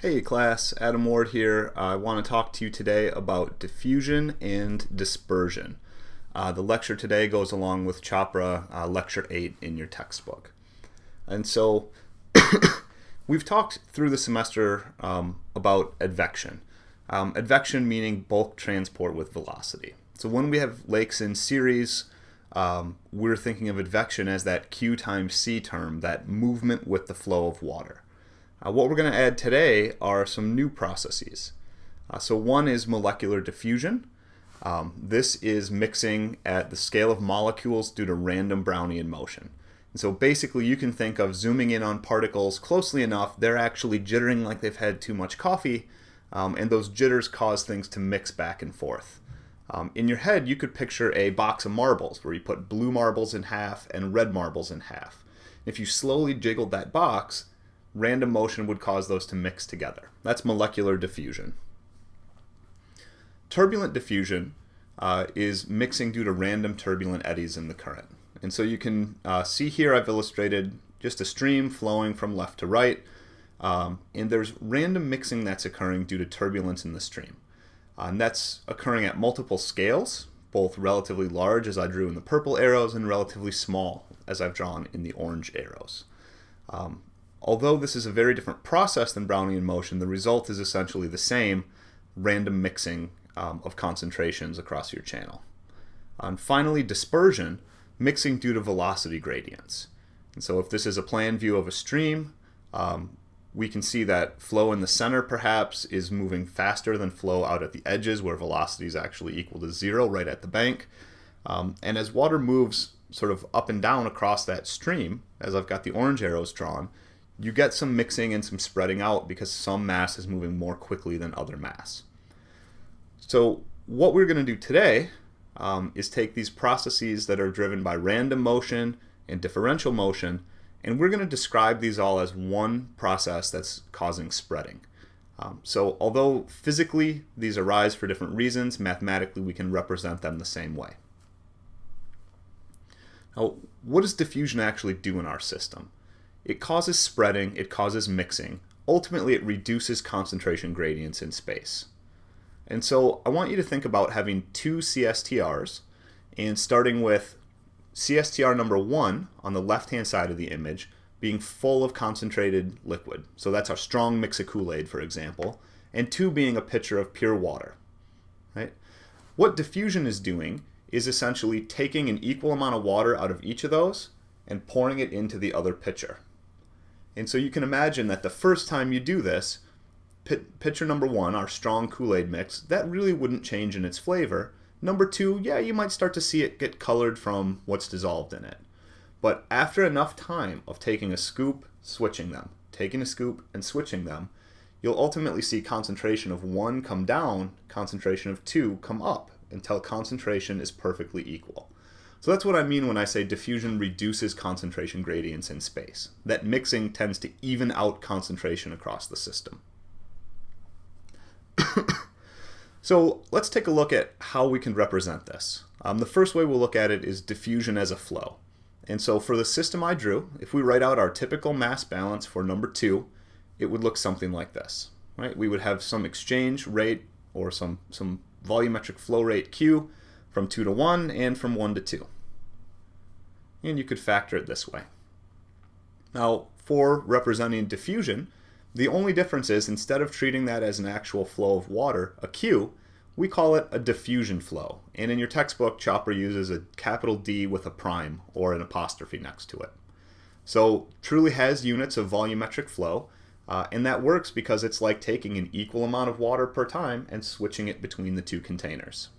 Hey class, Adam Ward here. I want to talk to you today about diffusion and dispersion. The lecture today goes along with Chopra Lecture 8 in your textbook. And so we've talked through the semester about advection. Advection meaning bulk transport with velocity. So when we have lakes in series, we're thinking of advection as that Q times C term, that movement with the flow of water. What we're going to add today are some new processes. So one is molecular diffusion. This is mixing at the scale of molecules due to random Brownian motion. And so basically you can think of zooming in on particles closely enough, they're actually jittering like they've had too much coffee, and those jitters cause things to mix back and forth. In your head, you could picture a box of marbles where you put blue marbles in half and red marbles in half. If you slowly jiggled that box, random motion would cause those to mix together. That's molecular diffusion. Turbulent diffusion is mixing due to random turbulent eddies in the current. And so you can see here I've illustrated just a stream flowing from left to right, and there's random mixing that's occurring due to turbulence in the stream. And that's occurring at multiple scales, both relatively large as I drew in the purple arrows and relatively small as I've drawn in the orange arrows. Although this is a very different process than Brownian motion, the result is essentially the same, random mixing of concentrations across your channel. And finally, dispersion, mixing due to velocity gradients. And so if this is a plan view of a stream, we can see that flow in the center perhaps is moving faster than flow out at the edges where velocity is actually equal to 0 right at the bank. And as water moves sort of up and down across that stream, as I've got the orange arrows drawn, you get some mixing and some spreading out because some mass is moving more quickly than other mass. So what we're going to do today is take these processes that are driven by random motion and differential motion, and we're going to describe these all as one process that's causing spreading. So although physically these arise for different reasons, mathematically we can represent them the same way. Now, what does diffusion actually do in our system? It causes spreading, it causes mixing. Ultimately, it reduces concentration gradients in space. And so I want you to think about having two CSTRs, and starting with CSTR number 1 on the left-hand side of the image being full of concentrated liquid. So that's our strong mix of Kool-Aid, for example, and 2 being a pitcher of pure water. Right? What diffusion is doing is essentially taking an equal amount of water out of each of those and pouring it into the other pitcher. And so you can imagine that the first time you do this, pitcher number 1, our strong Kool-Aid mix, that really wouldn't change in its flavor. Number 2, yeah, you might start to see it get colored from what's dissolved in it. But after enough time of taking a scoop, switching them, taking a scoop and switching them, you'll ultimately see concentration of 1 come down, concentration of 2 come up, until concentration is perfectly equal. So that's what I mean when I say diffusion reduces concentration gradients in space. That mixing tends to even out concentration across the system. So let's take a look at how we can represent this. The first way we'll look at it is diffusion as a flow. And so for the system I drew, if we write out our typical mass balance for number 2, it would look something like this. Right? We would have some exchange rate or some volumetric flow rate Q from 2 to 1 and from 1 to 2. And you could factor it this way. Now, for representing diffusion, the only difference is instead of treating that as an actual flow of water, a Q, we call it a diffusion flow. And in your textbook, Chopra uses a capital D with a prime or an apostrophe next to it. So truly has units of volumetric flow, and that works because it's like taking an equal amount of water per time and switching it between the two containers.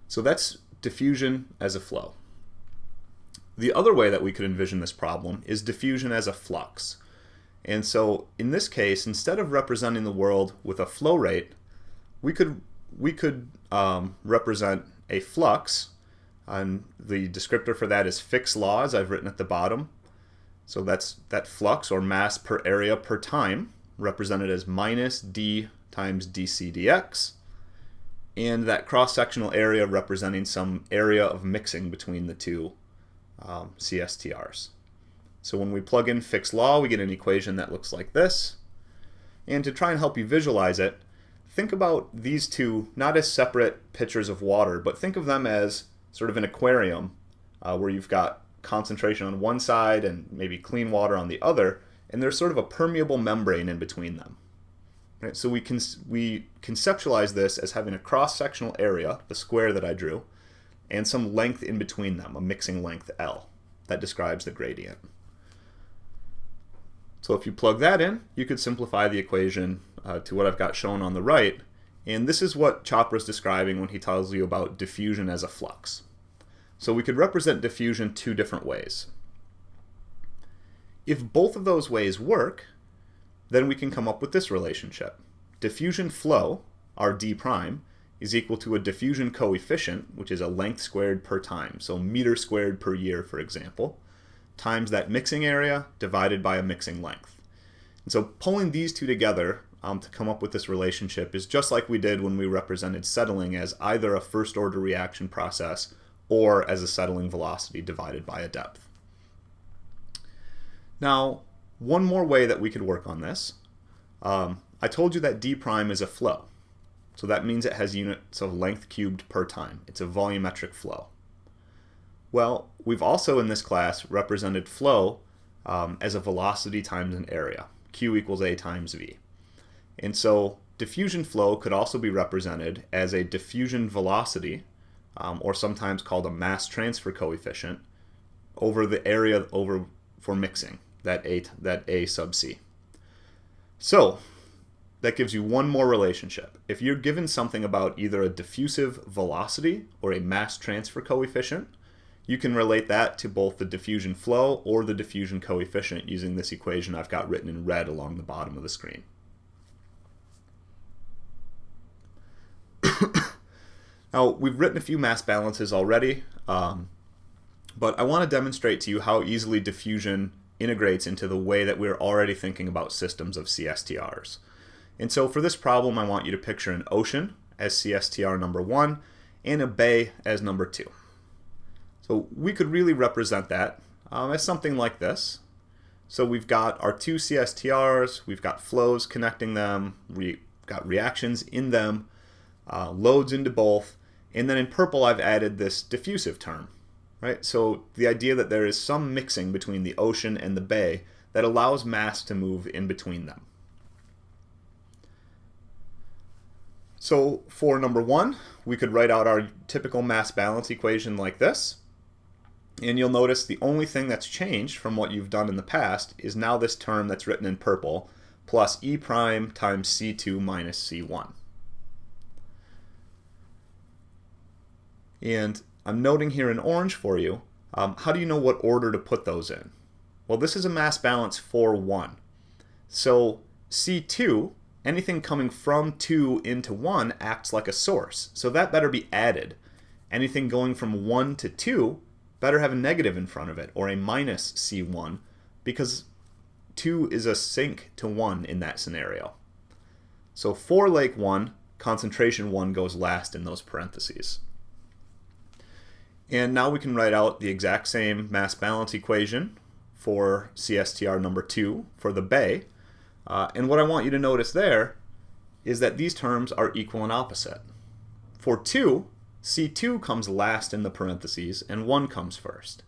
So that's diffusion as a flow. The other way that we could envision this problem is diffusion as a flux. And so in this case, instead of representing the world with a flow rate, we could represent a flux, and the descriptor for that is Fick's law, as I've written at the bottom. So that's that flux, or mass per area per time, represented as minus d times dc dx, and that cross-sectional area representing some area of mixing between the two CSTRs. So when we plug in Fick's law, we get an equation that looks like this. And to try and help you visualize it, think about these two not as separate pitchers of water, but think of them as sort of an aquarium where you've got concentration on one side and maybe clean water on the other, and there's sort of a permeable membrane in between them. Right? So we conceptualize this as having a cross-sectional area, the square that I drew, and some length in between them, a mixing length L. That describes the gradient. So if you plug that in, you could simplify the equation to what I've got shown on the right, and this is what Chopra's describing when he tells you about diffusion as a flux. So we could represent diffusion two different ways. If both of those ways work, then we can come up with this relationship. Diffusion flow, our d prime, is equal to a diffusion coefficient, which is a length squared per time, so meter squared per year, for example, times that mixing area divided by a mixing length. And so pulling these two together to come up with this relationship is just like we did when we represented settling as either a first order reaction process or as a settling velocity divided by a depth. Now, one more way that we could work on this, I told you that d prime is a flow. So that means it has units of length cubed per time. It's a volumetric flow. Well, we've also in this class represented flow as a velocity times an area. Q equals A times V. And so diffusion flow could also be represented as a diffusion velocity, or sometimes called a mass transfer coefficient, over the area for mixing, that A sub C. So that gives you one more relationship. If you're given something about either a diffusive velocity or a mass transfer coefficient, you can relate that to both the diffusion flow or the diffusion coefficient using this equation I've got written in red along the bottom of the screen. Now, we've written a few mass balances already, but I want to demonstrate to you how easily diffusion integrates into the way that we're already thinking about systems of CSTRs. And so for this problem, I want you to picture an ocean as CSTR number 1 and a bay as number 2. So we could really represent that as something like this. So we've got our two CSTRs, we've got flows connecting them, we've got reactions in them, loads into both, and then in purple I've added this diffusive term. Right? So the idea that there is some mixing between the ocean and the bay that allows mass to move in between them. So for number 1, we could write out our typical mass balance equation like this. And you'll notice the only thing that's changed from what you've done in the past is now this term that's written in purple, plus E prime times C2 minus C1. And I'm noting here in orange for you, how do you know what order to put those in? Well, this is a mass balance for 1. So C2, anything coming from 2 into 1 acts like a source. So that better be added. Anything going from 1 to 2 better have a negative in front of it, or a minus C1, because 2 is a sink to 1 in that scenario. So for lake 1, concentration 1 goes last in those parentheses. And now we can write out the exact same mass balance equation for CSTR number 2 for the bay. And what I want you to notice there is that these terms are equal and opposite. For 2, C2 comes last in the parentheses and 1 comes first.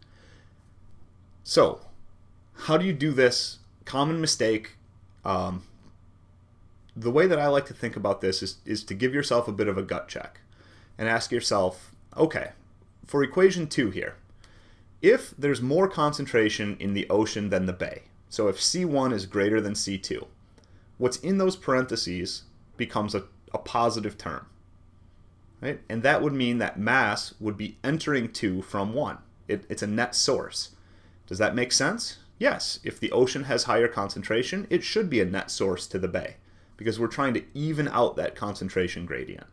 So, how do you do this? Common mistake. The way that I like to think about this is to give yourself a bit of a gut check and ask yourself, okay, for equation 2 here, if there's more concentration in the ocean than the bay, so if C1 is greater than C2, what's in those parentheses becomes a positive term. Right? And that would mean that mass would be entering 2 from 1. It's a net source. Does that make sense? Yes. If the ocean has higher concentration, it should be a net source to the bay, because we're trying to even out that concentration gradient.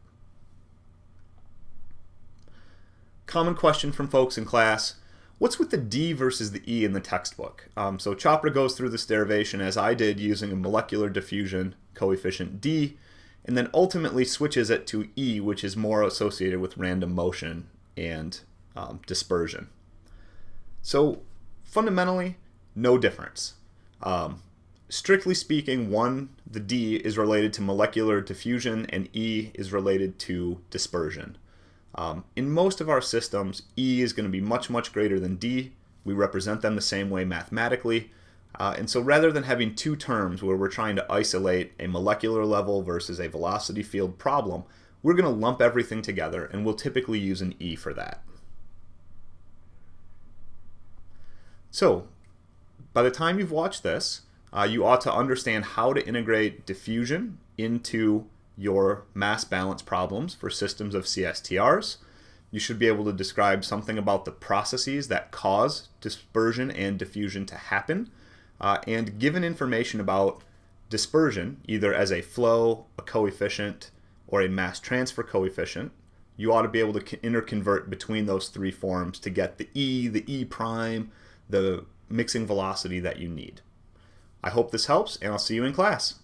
Common question from folks in class, what's with the D versus the E in the textbook? So Chopra goes through this derivation as I did using a molecular diffusion coefficient D, and then ultimately switches it to E, which is more associated with random motion and dispersion. So fundamentally, no difference. strictly speaking, the D is related to molecular diffusion and E is related to dispersion. In most of our systems, E is going to be much, much greater than D. We represent them the same way mathematically. And so rather than having two terms where we're trying to isolate a molecular level versus a velocity field problem, we're going to lump everything together, and we'll typically use an E for that. So by the time you've watched this, you ought to understand how to integrate diffusion into your mass balance problems for systems of CSTRs. You should be able to describe something about the processes that cause dispersion and diffusion to happen, and given information about dispersion, either as a flow, a coefficient, or a mass transfer coefficient, you ought to be able to interconvert between those three forms to get the E prime, the mixing velocity that you need. I hope this helps, and I'll see you in class.